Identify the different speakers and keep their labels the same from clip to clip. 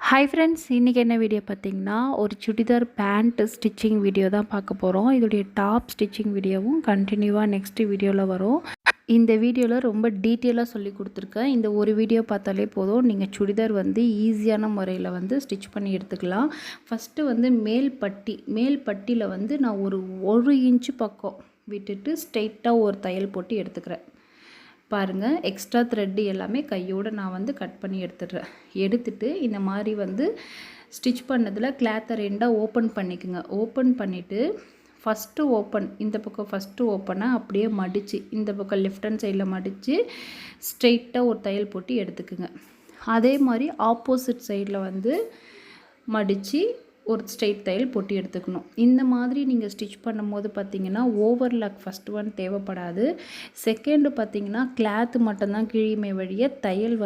Speaker 1: Hi friends, இன்றைக்கி என்ன video பார்த்திங்கன்னா ஒரு சுடிதார் பேண்ட் ஸ்டிச்சிங் வீடியோ தான் பார்க்க போகிறோம். இதோடைய டாப் ஸ்டிச்சிங் வீடியோவும் கண்டினியூவாக நெக்ஸ்ட் வீடியோவில் வரும். இந்த வீடியோவில் ரொம்ப டீட்டெயிலாக சொல்லி கொடுத்துருக்கேன். இந்த ஒரு வீடியோ பார்த்தாலே போதும், நீங்கள் சுடிதார் ஈஸியான முறையில் ஸ்டிச் பண்ணி எடுத்துக்கலாம். ஃபஸ்ட்டு மேல் பட்டியில் நான் ஒரு இன்ச்சு பக்கம் விட்டுட்டு ஸ்ட்ரெயிட்டாக ஒரு தையல் போட்டு எடுத்துக்கிறேன். பாருங்கள், எக்ஸ்ட்ரா த்ரெட்டு எல்லாமே கையோடு நான் கட் பண்ணி எடுத்துட்டு இந்த மாதிரி ஸ்டிச் பண்ணதில் கிளாத்தை ரெண்டாக ஓப்பன் பண்ணிக்கோங்க. ஓப்பன் பண்ணிவிட்டு இந்த பக்கம் ஃபஸ்ட்டு ஓப்பனை அப்படியே மடித்து இந்த பக்கம் லெஃப்ட் ஹேண்ட் சைடில் மடித்து ஸ்ட்ரெயிட்டாக ஒரு தையல் போட்டு எடுத்துக்குங்க. அதே மாதிரி ஆப்போசிட் சைடில் மடித்து ஒரு ஸ்ட்ரெயிட் தையல் போட்டு எடுத்துக்கணும். இந்த மாதிரி நீங்கள் ஸ்டிச் பண்ணும்போது பார்த்திங்கன்னா ஓவர்லாக் ஃபஸ்ட் ஒன் தேவைப்படாது. செகண்டு பார்த்திங்கன்னா கிளாத்து மட்டும்தான் கிழியுமே வழிய தையல்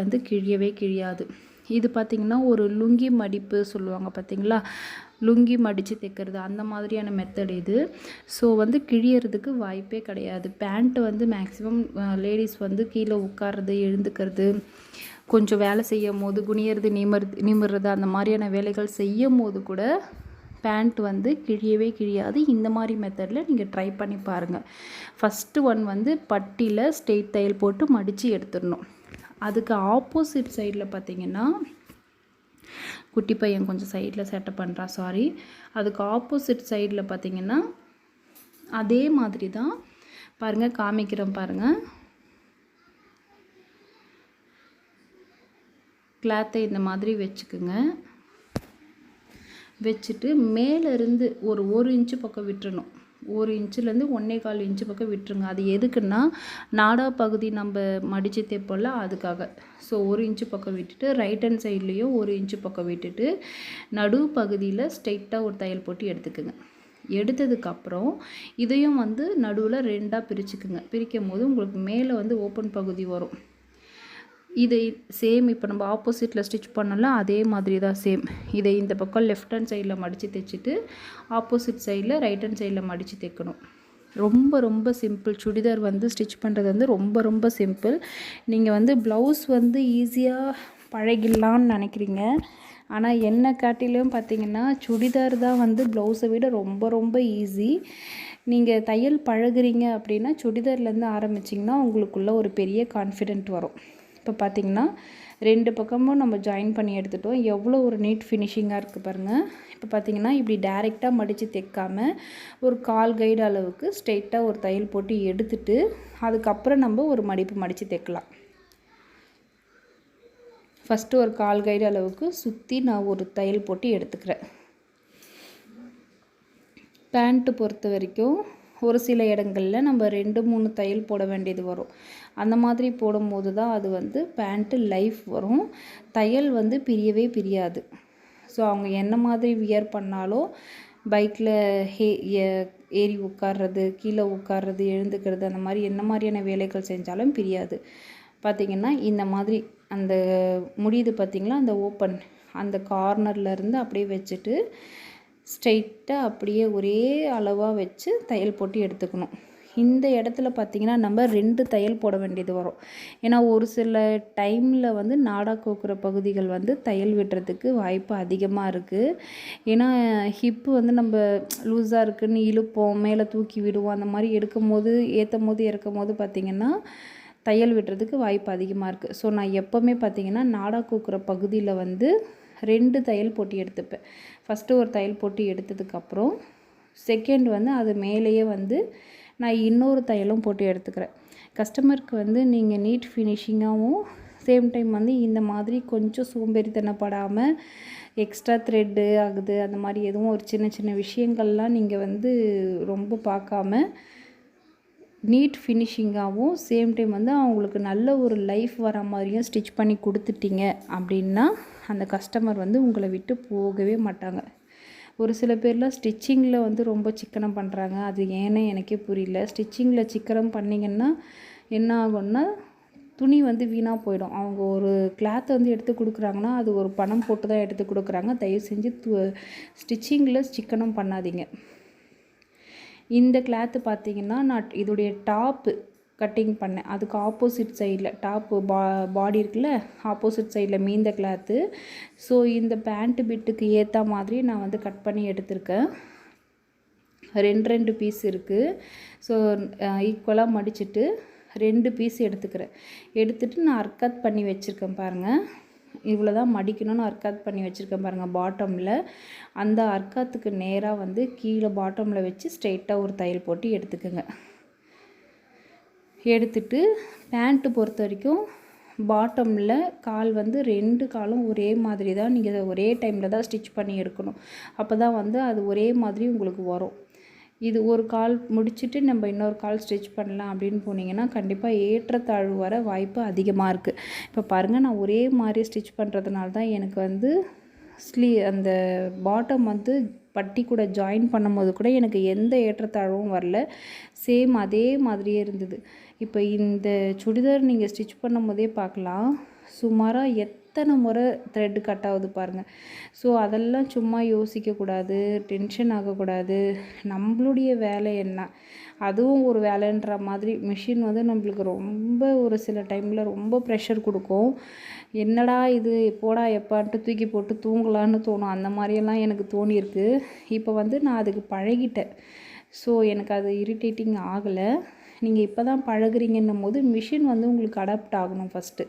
Speaker 1: கிழியாது. இது பார்த்திங்கன்னா ஒரு லுங்கி மடிப்பு சொல்லுவாங்க பார்த்திங்களா, லுங்கி மடித்து தைக்கிறது, அந்த மாதிரியான மெத்தட் இது. ஸோ கிழியறதுக்கு வாய்ப்பே கிடையாது. பேண்ட்டு மேக்ஸிமம் லேடிஸ் கீழே உட்கார்றது, எழுந்துக்கிறது, கொஞ்சம் வேலை செய்யும் போது குனியறது, நிமிர்றது, அந்த மாதிரியான வேலைகள் செய்யும் போது கூட பேண்ட் கிழியவே கிழியாது. இந்த மாதிரி மெத்தடில் நீங்கள் ட்ரை பண்ணி பாருங்கள். ஃபஸ்ட்டு ஒன் பட்டியில் ஸ்ட்ரெயிட் தையல் போட்டு மடித்து எடுத்துடணும். அதுக்கு ஆப்போசிட் சைடில் பார்த்திங்கன்னா, குட்டி பையன் கொஞ்சம் சைடில் சேட்டை பண்ணுறா, சாரி. அதுக்கு ஆப்போசிட் சைடில் பார்த்திங்கன்னா அதே மாதிரி தான் பாருங்கள், காமிக்கிறேன் பாருங்கள். கிளாத்தை இந்த மாதிரி வச்சுக்குங்க. வச்சுட்டு மேலேருந்து ஒரு இன்ச்சு பக்கம் விட்டுறணும். 1 இன்ச்சுலேருந்து 1.25 இன்ச்சு பக்கம் விட்டுருங்க. அது எதுக்குன்னா நாடா பகுதி நம்ம மடித்து தைப்போம்ல, அதுக்காக. ஸோ 1 இன்ச்சு பக்கம் விட்டுட்டு ரைட் ஹேண்ட் சைட்லேயும் 1 இன்ச்சு பக்கம் விட்டுட்டு நடு பகுதியில் ஸ்ட்ரெயிட்டாக ஒரு தையல் போட்டு எடுத்துக்குங்க. எடுத்ததுக்கப்புறம் இதையும் நடுவில் 2ஆக பிரிச்சுக்குங்க. பிரிக்கும் போது உங்களுக்கு மேலே ஓப்பன் பகுதி வரும். இதை சேம் இப்போ நம்ம ஆப்போசிட்டில் ஸ்டிச் பண்ணலாம், அதே மாதிரி தான் சேம். இதை இந்த பக்கம் லெஃப்ட் ஹேண்ட் சைடில் மடித்து தைச்சிட்டு ஆப்போசிட் சைடில் ரைட் ஹேண்ட் சைடில் மடித்து தைக்கணும். ரொம்ப ரொம்ப சிம்பிள். சுடிதார் ஸ்டிச் பண்ணுறது ரொம்ப ரொம்ப சிம்பிள். நீங்கள் ப்ளவுஸ் ஈஸியாக பழகிடலான்னு நினைக்கிறீங்க. ஆனால் என்ன காட்டிலும் பார்த்திங்கன்னா சுடிதார் தான் ப்ளவுஸை விட ரொம்ப ரொம்ப ஈஸி. நீங்கள் தையல் பழகுறீங்க அப்படின்னா சுடிதார்லேருந்து ஆரம்பிச்சிங்கன்னா உங்களுக்குள்ளே ஒரு பெரிய கான்ஃபிடென்ட் வரும். இப்போ பார்த்திங்கன்னா 2 பக்கமும் நம்ம ஜாயின் பண்ணி எடுத்துட்டோம். எவ்வளோ ஒரு நீட் ஃபினிஷிங்காக இருக்குது பாருங்கள். இப்போ பார்த்திங்கன்னா இப்படி டைரெக்டாக மடித்து தைக்காமல் ஒரு 1/4 கைடு அளவுக்கு ஸ்ட்ரெயிட்டாக ஒரு தையல் போட்டு எடுத்துட்டு அதுக்கப்புறம் நம்ம ஒரு மடிப்பு மடித்து தைக்கலாம். ஃபஸ்ட்டு ஒரு 1/4 கைடு அளவுக்கு சுற்றி நான் ஒரு தையல் போட்டு எடுத்துக்கிறேன். பேண்ட்டு பொறுத்த வரைக்கும் ஒரு சில இடங்களில் நம்ம 2-3 தையல் போட வேண்டியது வரும். அந்த மாதிரி போடும்போது தான் அது பேண்ட்டு லைஃப் வரும். தையல் பிரியவே பிரியாது. ஸோ அவங்க என்ன மாதிரி வியர் பண்ணாலும் பைக்கில் ஏறி உட்கார்றது, கீழே உட்கார்றது, எழுந்துக்கிறது, அந்த மாதிரி என்ன மாதிரியான வேலைகள் செஞ்சாலும் பிரியாது. பார்த்திங்கன்னா இந்த மாதிரி அந்த முடியுது பார்த்திங்களா, அந்த ஓப்பன் அந்த கார்னர்லேருந்து அப்படியே வச்சுட்டு ஸ்ட்ரெயிட்டாக அப்படியே ஒரே அளவாக வச்சு தையல் போட்டு எடுத்துக்கணும். இந்த இடத்துல பார்த்திங்கன்னா நம்ம 2 தையல் போட வேண்டியது வரும். ஏன்னா ஒரு சில டைமில் நாடா கோக்குற பகுதிகள் தையல் விடுறதுக்கு வாய்ப்பு அதிகமாக இருக்குது. ஏன்னா ஹிப்பு நம்ம லூஸாக இருக்குதுன்னு இழுப்போம், மேலே தூக்கி விடுவோம். அந்த மாதிரி ஏற்றும் போது இறக்கும் போது பார்த்திங்கன்னா தையல் விடுறதுக்கு வாய்ப்பு அதிகமாக இருக்குது. ஸோ நான் எப்போவுமே பார்த்திங்கன்னா நாடா கோக்குற பகுதியில் 2 தையல் போட்டு எடுத்துப்பேன். ஃபஸ்ட்டு ஒரு தையல் போட்டு எடுத்ததுக்கப்புறம் செகண்ட் அது மேலேயே நான் இன்னொரு தையலும் போட்டு எடுத்துக்கிறேன். கஸ்டமருக்கு நீங்கள் நீட் ஃபினிஷிங்காகவும் சேம் டைம் இந்த மாதிரி கொஞ்சம் சோம்பேறித்தனப்படாமல் எக்ஸ்ட்ரா த்ரெட்டு ஆகுது அந்த மாதிரி எதுவும் ஒரு சின்ன சின்ன விஷயங்கள்லாம் நீங்கள் ரொம்ப பார்க்காம நீட் ஃபினிஷிங்காகவும் சேம் டைம் அவங்களுக்கு நல்ல ஒரு லைஃப் வர மாதிரியும் ஸ்டிச் பண்ணி கொடுத்துட்டீங்க அப்படின்னா அந்த கஸ்டமர் உங்களை விட்டு போகவே மாட்டாங்க. ஒரு சில பேர்லாம் ஸ்டிச்சிங்கில் ரொம்ப சிக்கனம் பண்ணுறாங்க. அது ஏன்னு எனக்கே புரியல. ஸ்டிச்சிங்கில் சிக்கனம் பண்ணிங்கன்னா என்ன ஆகும்னா துணி வீணாக போயிடும். அவங்க ஒரு கிளாத்தை எடுத்து கொடுக்குறாங்கன்னா அது ஒரு பணம் போட்டு தான் எடுத்து கொடுக்குறாங்க. தயவு செஞ்சு ஸ்டிச்சிங்கில் சிக்கனம் பண்ணாதீங்க. இந்த கிளாத்து பார்த்திங்கன்னா நான் இதோடைய டாப்பு கட்டிங் பண்ணேன். அதுக்கு ஆப்போசிட் சைடில் டாப்பு பாடி இருக்குல்ல, ஆப்போசிட் சைடில் மீந்த கிளாத்து. ஸோ இந்த பேண்ட்டு பிட்டுக்கு ஏற்ற மாதிரி நான் வந்து கட் பண்ணி எடுத்திருக்கேன். 2 பீஸ் இருக்குது. ஸோ ஈக்குவலாக மடிச்சுட்டு 2 பீஸ் எடுத்துக்கிறேன். எடுத்துகிட்டு நான் அர்க்கத் பண்ணி வச்சுருக்கேன் பாருங்கள். இவ்வளோ தான் மடிக்கணும்னு அர்க்காத் பண்ணி வச்சுருக்கேன் பாருங்கள் பாட்டமில். அந்த அர்க்காத்துக்கு நேராக வந்து கீழே பாட்டமில் வச்சு ஸ்ட்ரெயிட்டாக ஒரு தையல் போட்டு எடுத்துக்கோங்க. எடுத்துட்டு பேண்ட்டு பொறுத்த வரைக்கும் பாட்டமில் கால் வந்து 2 காலும் ஒரே மாதிரி தான் நீங்கள் ஒரே டைமில் தான் ஸ்டிச் பண்ணி எடுக்கணும். அப்போ தான் வந்து அது ஒரே மாதிரி உங்களுக்கு வரும். இது ஒரு கால் முடிச்சுட்டு நம்ம இன்னொரு கால் ஸ்டிச் பண்ணலாம் அப்படின்னு போனீங்கன்னா கண்டிப்பாக ஏற்றத்தாழ்வு வர வாய்ப்பு அதிகமாக இருக்குது. இப்போ பாருங்கள், நான் ஒரே மாதிரி ஸ்டிச் பண்ணுறதுனால தான் எனக்கு வந்து அந்த பாட்டம் வந்து பட்டி கூட ஜாயின் பண்ணும்போது கூட எனக்கு எந்த ஏற்றத்தாழ்வும் வரல. சேம் அதே மாதிரியே இருந்தது. இப்போ இந்த சுடிதார் நீங்கள் ஸ்டிச் பண்ணும் போதே பார்க்கலாம், சுமாராக எத்தனை முறை த்ரெட்டு கட் ஆகுது பாருங்கள். ஸோ அதெல்லாம் சும்மா யோசிக்கக்கூடாது, டென்ஷன் ஆகக்கூடாது. நம்மளுடைய வேலை என்ன, அதுவும் ஒரு வேலைன்ற மாதிரி மிஷின் வந்து நம்மளுக்கு ரொம்ப ஒரு சில டைமில் ரொம்ப ப்ரெஷர் கொடுக்கும். என்னடா இது போடா எப்பான்ட்டு தூக்கி போட்டு தூங்கலான்னு தோணும். அந்த மாதிரியெல்லாம் எனக்கு தோணியிருக்கு. இப்போ வந்து நான் அதுக்கு பழகிட்டேன். ஸோ எனக்கு அது இரிட்டேட்டிங் ஆகலை. நீங்கள் இப்போ தான் பழகுறீங்கன்னும் போது மிஷின் வந்து உங்களுக்கு அடாப்ட் ஆகணும் ஃபஸ்ட்டு.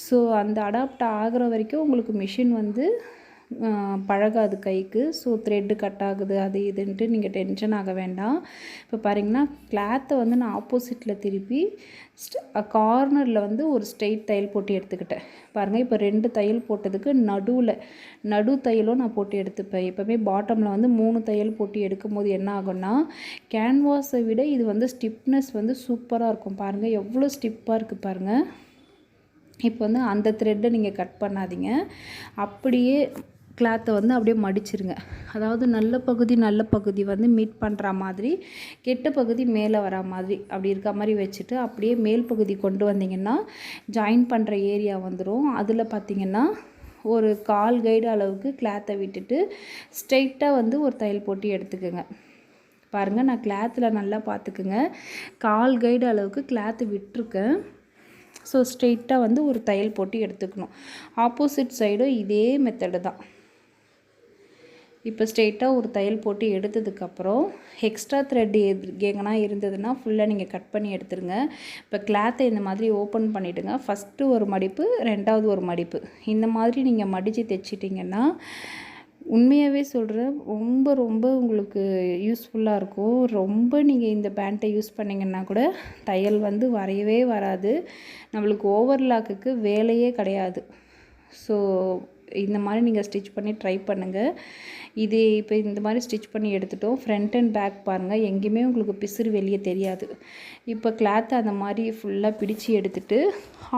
Speaker 1: ஸோ அந்த அடாப்ட் ஆகிற வரைக்கும் உங்களுக்கு மிஷின் வந்து பழகாது கைக்கு. ஸோ த்ரெட்டு கட் ஆகுது அது இதுன்ட்டு நீங்கள் டென்ஷன் ஆக வேண்டாம். இப்போ பாருங்கன்னா கிளாத்தை வந்து நான் ஆப்போசிட்டில் திருப்பி கார்னரில் வந்து ஒரு ஸ்ட்ரெயிட் தையல் போட்டு எடுத்துக்கிட்டேன் பாருங்கள். இப்போ 2 தையல் போட்டதுக்கு நடு தையலும் நான் போட்டு எடுத்துப்பேன். எப்போவுமே பாட்டமில் வந்து 3 தையல் போட்டு எடுக்கும் போது என்ன ஆகும்னா, கேன்வாஸை விட இது வந்து ஸ்டிப்னஸ் வந்து சூப்பராக இருக்கும். பாருங்கள் எவ்வளோ ஸ்டிப்பாக இருக்குது பாருங்கள். இப்போ வந்து அந்த த்ரெட்டை நீங்கள் கட் பண்ணாதீங்க, அப்படியே கிளாத்தை வந்து அப்படியே மடிச்சிருங்க. அதாவது நல்ல பகுதி வந்து மீட் பண்ணுற மாதிரி, கெட்ட பகுதி மேலே வரா மாதிரி அப்படி இருக்க மாதிரி வச்சுட்டு அப்படியே மேல் பகுதி கொண்டு வந்தீங்கன்னா ஜாயின் பண்ணுற ஏரியா வந்துடும். அதில் பார்த்திங்கன்னா ஒரு 1/4 கைடு அளவுக்கு கிளாத்தை விட்டுட்டு ஸ்ட்ரெயிட்டாக வந்து ஒரு தையல் போட்டு எடுத்துக்கோங்க. பாருங்கள், நான் கிளாத்தில் நல்லா பார்த்துக்குங்க, 1/4 கைடு அளவுக்கு கிளாத்து விட்டுருக்கேன். ஸோ ஸ்ட்ரெயிட்டாக வந்து ஒரு தையல் போட்டு எடுத்துக்கணும். ஆப்போசிட் சைடும் இதே மெத்தடு தான். இப்போ ஸ்ட்ரெயிட்டாக ஒரு தையல் போட்டு எடுத்ததுக்கப்புறம் எக்ஸ்ட்ரா த்ரெட் எங்கன்னா இருந்ததுன்னா ஃபுல்லாக நீங்கள் கட் பண்ணி எடுத்துருங்க. இப்போ கிளாத்தை இந்த மாதிரி ஓப்பன் பண்ணிவிடுங்க. ஃபஸ்ட்டு ஒரு மடிப்பு, 2வது ஒரு மடிப்பு, இந்த மாதிரி நீங்கள் மடித்து தைச்சிட்டிங்கன்னா உண்மையாகவே சொல்கிறேன், ரொம்ப உங்களுக்கு யூஸ்ஃபுல்லாக இருக்கும். ரொம்ப நீங்கள் இந்த பேண்ட்டை யூஸ் பண்ணிங்கன்னா கூட தையல் வந்து வரையவே வராது. நம்மளுக்கு ஓவர்லாக்குக்கு வேலையே கிடையாது. ஸோ இந்த மாதிரி நீங்கள் ஸ்டிச் பண்ணி ட்ரை பண்ணுங்கள். இது இப்போ இந்த மாதிரி ஸ்டிச் பண்ணி எடுத்துட்டோம். ஃப்ரண்ட் அண்ட் பேக் பாருங்கள், எங்கேயுமே உங்களுக்கு பிசுறு வெளியே தெரியாது. இப்போ கிளாத்தை அந்த மாதிரி ஃபுல்லாக பிடிச்சி எடுத்துகிட்டு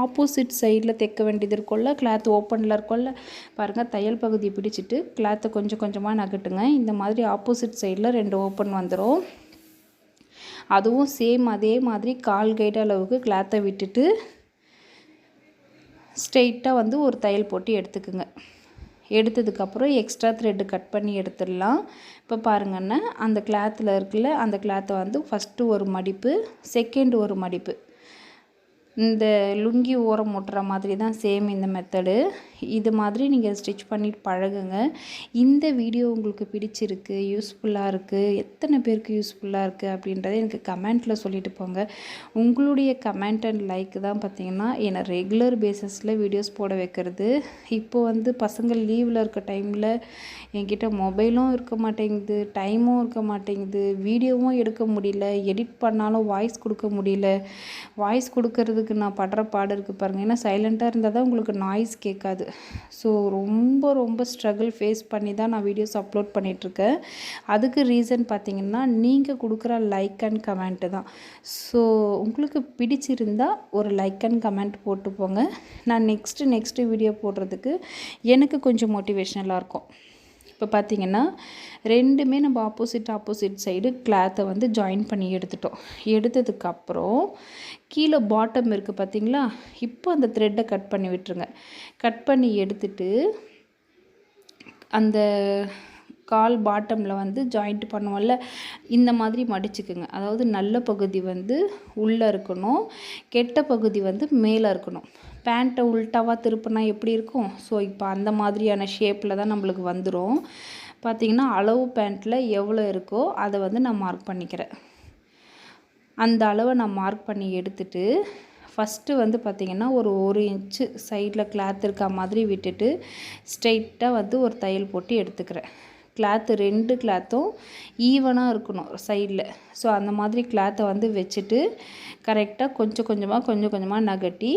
Speaker 1: ஆப்போசிட் சைடில் தைக்க வேண்டியது இருக்கும்ல, கிளாத் ஓப்பனில் இருக்கும்ல பாருங்கள், தையல் பகுதி பிடிச்சிட்டு கிளாத்தை கொஞ்சம் கொஞ்சமாக நகட்டுங்க. இந்த மாதிரி ஆப்போசிட் சைடில் 2 ஓப்பன் வந்துடும். அதுவும் சேம் அதே மாதிரி 1/4 கைடு அளவுக்கு கிளாத்தை விட்டுட்டு ஸ்ட்ரெயிட்டாக வந்து ஒரு தையல் போட்டு எடுத்துக்குங்க. எடுத்ததுக்கப்புறம் எக்ஸ்ட்ரா த்ரெட்டு கட் பண்ணி எடுத்துடலாம். இப்போ பாருங்கன்னா அந்த கிளாத்தில் இருக்குல்ல, அந்த கிளாத்தை வந்து ஃபஸ்ட்டு ஒரு மடிப்பு, செகண்ட் ஒரு மடிப்பு, இந்த லுங்கி ஓரம் முட்டுற மாதிரி தான் சேம் இந்த மெத்தடு. இது மாதிரி நீங்கள் ஸ்டிச் பண்ணிட்டு பழகுங்க. இந்த வீடியோ உங்களுக்கு பிடிச்சிருக்கு, யூஸ்ஃபுல்லாக இருக்குது, எத்தனை பேருக்கு யூஸ்ஃபுல்லாக இருக்குது அப்படின்றத எனக்கு கமெண்ட்டில் சொல்லிட்டு போங்க. உங்களுடைய கமெண்ட் அண்ட் லைக் தான் பார்த்திங்கன்னா என்னை ரெகுலர் பேசிஸில் வீடியோஸ் போட வைக்கிறது. இப்போ வந்து பசங்கள் லீவில் இருக்க டைமில் என்கிட்ட மொபைலும் இருக்க மாட்டேங்குது, டைமும் இருக்க மாட்டேங்குது, வீடியோவும் எடுக்க முடியல, எடிட் பண்ணாலும் வாய்ஸ் கொடுக்க முடியல. வாய்ஸ் கொடுக்கறதுக்கு நான் படுற பாடு இருக்குது பாருங்கள். ஏன்னா சைலண்ட்டாக இருந்தால் தான் உங்களுக்கு நாய்ஸ் கேட்காது. ஸோ ரொம்ப ஸ்ட்ரகிள் ஃபேஸ் பண்ணி தான் நான் வீடியோஸ் அப்லோட் பண்ணிகிட்ருக்கேன். அதுக்கு ரீசன் பார்த்திங்கன்னா நீங்கள் கொடுக்குற லைக் அண்ட் கமெண்ட்டு தான். ஸோ உங்களுக்கு பிடிச்சிருந்தால் ஒரு லைக் அண்ட் கமெண்ட் போட்டு போங்க. நான் நெக்ஸ்ட்டு வீடியோ போடுறதுக்கு எனக்கு கொஞ்சம் மோட்டிவேஷ்னலாக இருக்கும். இப்போ பார்த்திங்கன்னா 2மே நம்ம ஆப்போசிட் சைடு கிளாத்தை வந்து ஜாயின் பண்ணி எடுத்துட்டோம். எடுத்ததுக்கப்புறம் கீழே பாட்டம் இருக்குது பார்த்திங்களா, இப்போ அந்த த்ரெட்டை கட் பண்ணி விட்டுருங்க. கட் பண்ணி எடுத்துட்டு அந்த கால் பாட்டமில் வந்து ஜாயிண்ட் பண்ணுவோம்ல, இந்த மாதிரி மடிச்சுக்குங்க. அதாவது நல்ல பகுதி வந்து உள்ளே இருக்கணும், கெட்ட பகுதி வந்து மேலே இருக்கணும். பேண்ட்டை உள்டாவாக திருப்பினா எப்படி இருக்கும்? ஸோ இப்போ அந்த மாதிரியான ஷேப்பில் தான் நம்மளுக்கு வந்துடும். பார்த்திங்கன்னா அளவு பேண்ட்டில் எவ்வளோ இருக்கோ அதை வந்து நான் மார்க் பண்ணிக்கிறேன். அந்த அளவை நான் மார்க் பண்ணி எடுத்துகிட்டு ஃபஸ்ட்டு வந்து பார்த்திங்கன்னா ஒரு 1 இன்ச்சு சைடில் கிளாத் இருக்க மாதிரி விட்டுட்டு ஸ்ட்ரெயிட்டாக வந்து ஒரு தையல் போட்டு எடுத்துக்கிறேன். கிளாத்து 2 கிளாத்தும் ஈவனாக இருக்கணும் சைடில். ஸோ அந்த மாதிரி கிளாத்தை வந்து வச்சுட்டு கரெக்டாக கொஞ்சம் கொஞ்சமாக நகட்டி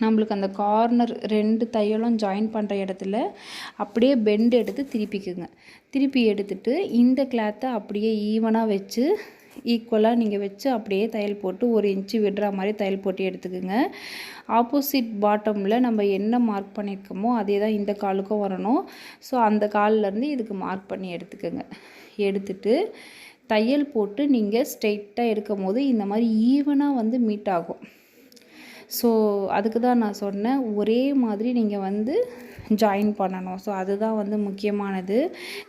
Speaker 1: நம்மளுக்கு அந்த கார்னர் 2 தையலும் ஜாயின் பண்ணுற இடத்துல அப்படியே பெண்டு எடுத்து திருப்பிக்குங்க. திருப்பி எடுத்துட்டு இந்த கிளாத்தை அப்படியே ஈவனாக வச்சு ஈக்குவலாக நீங்கள் வச்சு அப்படியே தையல் போட்டு 1 இன்ச்சு விடுற மாதிரி தையல் போட்டு எடுத்துக்குங்க. ஆப்போசிட் பாட்டமில் நம்ம என்ன மார்க் பண்ணியிருக்கோமோ அதே தான் இந்த காலுக்கும் வரணும். ஸோ அந்த கால்லேருந்து இதுக்கு மார்க் பண்ணி எடுத்துக்கோங்க. எடுத்துட்டு தையல் போட்டு நீங்கள் ஸ்ட்ரெயிட்டாக எடுக்கும் போது இந்த மாதிரி ஈவனாக வந்து மீட் ஆகும். ஸோ அதுக்கு தான் நான் சொன்னேன், ஒரே மாதிரி நீங்கள் வந்து ஜாயின் பண்ணணும். ஸோ அதுதான் வந்து முக்கியமானது.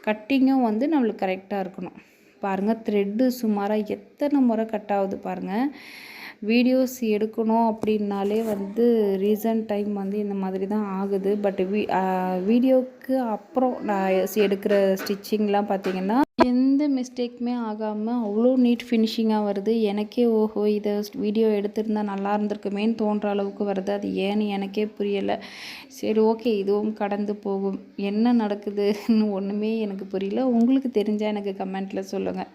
Speaker 1: கட்டிங்கும் வந்து நம்மளுக்கு கரெக்டாக இருக்கணும். பாருங்கள், த்ரெட்டு சுமாராக எத்தனை முறை கட் ஆகுது பாருங்கள். வீடியோஸ் எடுக்கணும் அப்படின்னாலே வந்து ரீசன்ட் டைம் வந்து இந்த மாதிரி தான் ஆகுது. பட் வீடியோவுக்கு அப்புறம் நான் எடுக்கிற ஸ்டிச்சிங்லாம் பார்த்திங்கன்னா எந்த மிஸ்டேக்குமே ஆகாமல் அவ்வளோ நீட் ஃபினிஷிங்காக வருது. எனக்கே ஓஹோ, இதை வீடியோ எடுத்திருந்தால் நல்லா இருந்திருக்குமேன்னு தோன்ற அளவுக்கு வருது. அது ஏன்னு எனக்கே புரியலை. சரி, ஓகே, இதுவும் கடந்து போகும். என்ன நடக்குதுன்னு ஒன்றுமே எனக்கு புரியல. உங்களுக்கு தெரிஞ்சால் எனக்கு கமெண்ட்டில் சொல்லுங்கள்.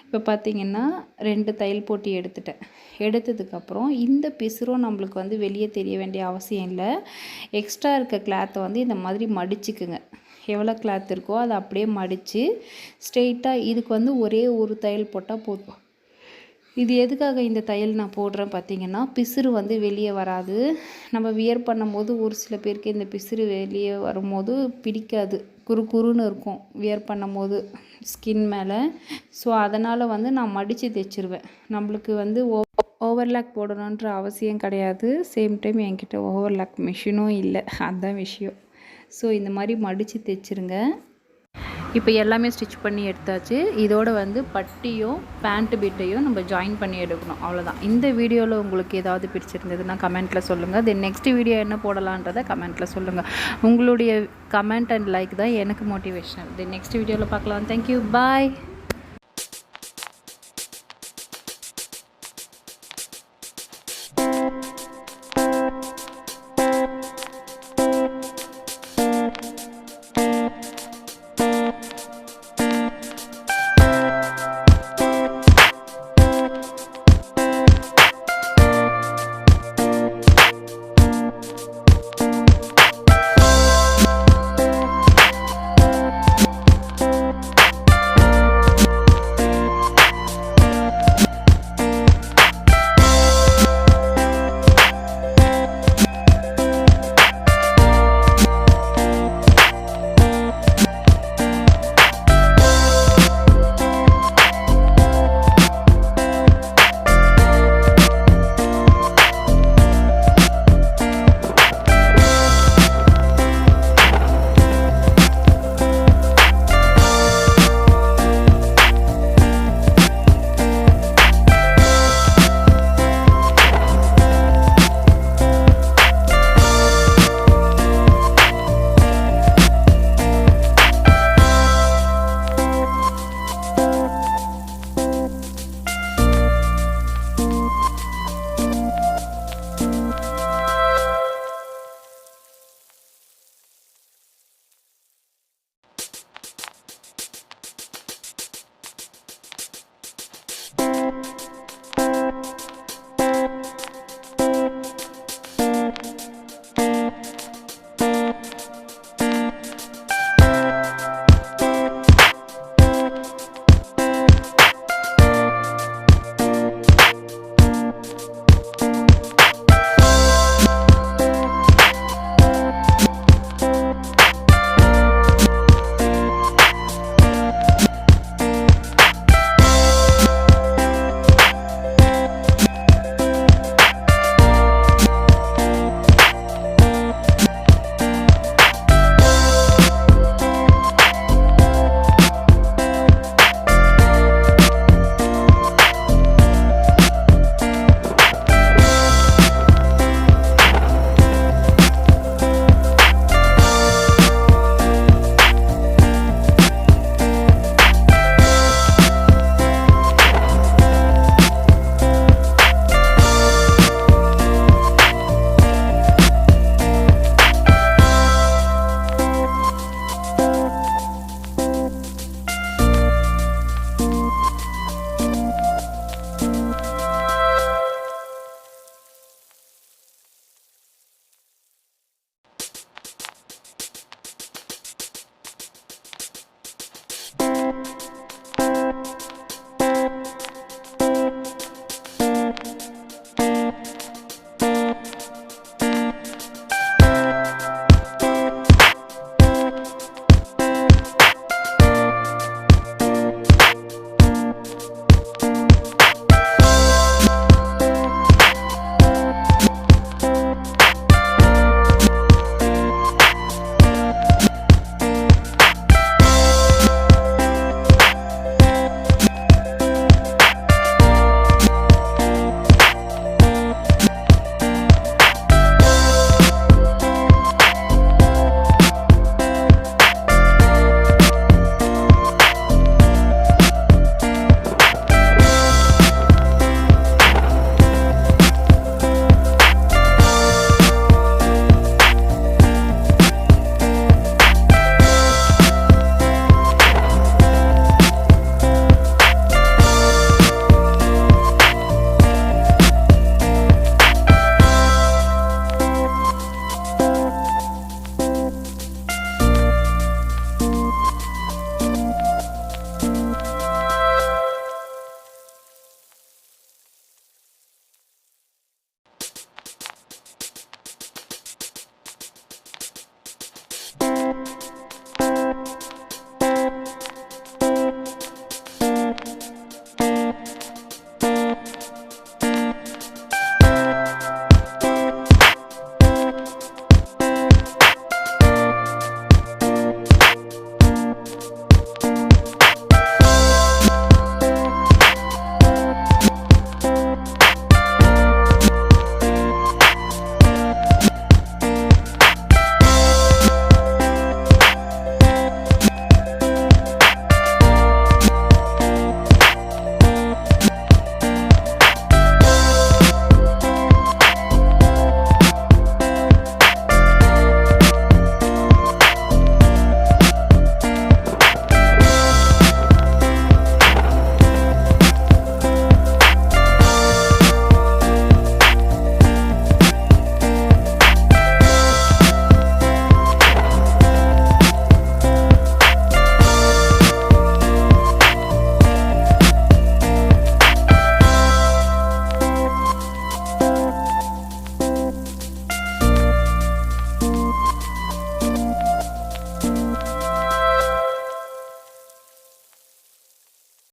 Speaker 1: இப்போ பார்த்திங்கன்னா 2 தையல் போட்டு எடுத்துட்டேன். எடுத்ததுக்கப்புறம் இந்த பிசுறும் நம்மளுக்கு வந்து வெளியே தெரிய வேண்டிய அவசியம் இல்லை. எக்ஸ்ட்ரா இருக்க கிளாத்தை வந்து இந்த மாதிரி மடிச்சுக்குங்க. எவ்வளோ கிளாத் இருக்கோ அதை அப்படியே மடித்து ஸ்ட்ரெயிட்டாக இதுக்கு வந்து ஒரே ஒரு தையல் போட்டால் போதும். இது எதுக்காக இந்த தையல் நான் போடுறேன் பார்த்திங்கன்னா, பிசுறு வந்து வெளியே வராது. நம்ம வியர் பண்ணும்போது ஒரு சில பேருக்கு இந்த பிசுறு வெளியே வரும்போது பிடிக்காது, குறுன்னு இருக்கும் வியர் பண்ணும்போது ஸ்கின் மேலே. ஸோ அதனால் வந்து நான் மடித்து தைச்சிருவேன். நம்மளுக்கு வந்து ஓவர்லாக் போடணுன்ற அவசியம் கிடையாது. சேம் டைம் என்கிட்ட ஓவர்லாக் மிஷினும் இல்லை, அதுதான் விஷயம். ஸோ இந்த மாதிரி மடித்து தைச்சிருங்க. இப்போ எல்லாமே ஸ்டிச் பண்ணி எடுத்தாச்சு. இதோட வந்து பட்டியும் பேண்ட் பிட்டையும் நம்ம ஜாயின் பண்ணி எடுக்கணும், அவ்வளோதான். இந்த வீடியோவில் உங்களுக்கு ஏதாவது பிடிச்சிருந்ததுன்னா கமெண்ட்டில் சொல்லுங்கள். தென் நெக்ஸ்ட் வீடியோ என்ன போடலான்றதை கமெண்ட்டில் சொல்லுங்கள். உங்களுடைய கமெண்ட் அண்ட் லைக் தான் எனக்கு மோட்டிவேஷனல். தென் நெக்ஸ்ட் வீடியோவில் பார்க்கலாம். தேங்க்யூ, பாய்.